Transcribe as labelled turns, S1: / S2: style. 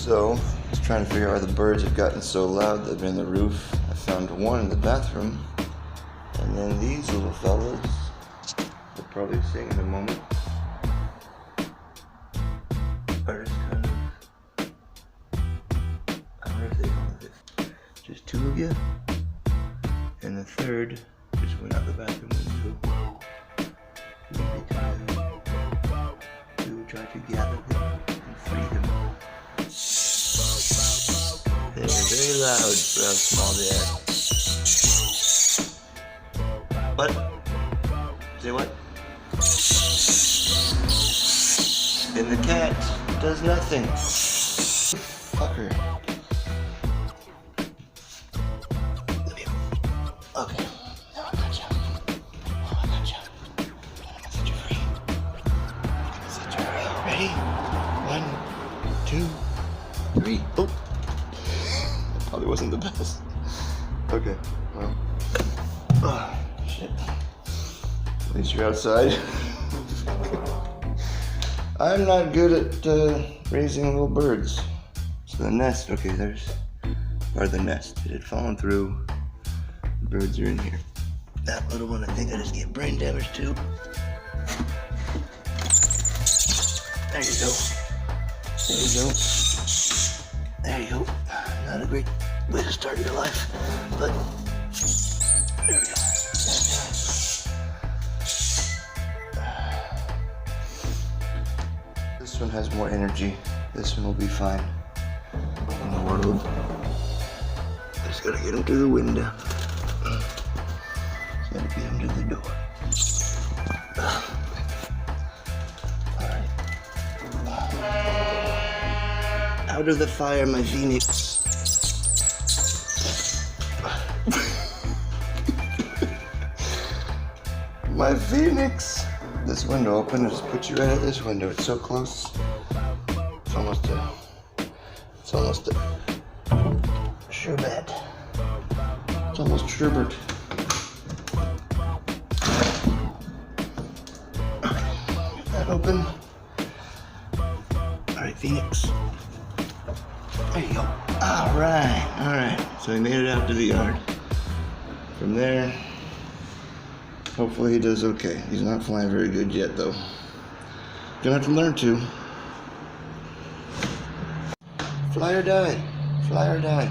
S1: So, I was trying to figure out why the birds have gotten so loud. They've been in the roof. I found one in the bathroom. And then these little fellas, they'll probably sing in a moment, are just kind of, I wonder if they know this. Just two of you. And the third just went out the bathroom window. We will try to gather them and free them. They are very loud for how small they are. What? Say what? And the cat does nothing. Fucker. Okay. Now I got you. Oh, I got you. I'm gonna set you free. Set you free. Ready? 1, 2, 3. Oh. Probably wasn't the best. Okay. Well. Oh, shit. At least you're outside. I'm not good at raising little birds. So the nest, okay, there's part of the nest. It had fallen through. The birds are in here. That little one, I think I just get brain damage too. There you go. There you go. There you go. Not a great way to start your life, but there we go. This one has more energy. This one will be fine. In the world. Just gotta get him through the window. Just gotta get him to the door. Alright. Out of the fire, my phoenix. My phoenix! This window open, just put you right at this window. It's so close. It's almost a sherbet. It's almost sherbet. Okay, get that open. Alright, Phoenix. There you go. Alright. So he made it out to the yard. From there, hopefully he does okay. He's not flying very good yet, though. Gonna have to learn to. Fly or die. Fly or die.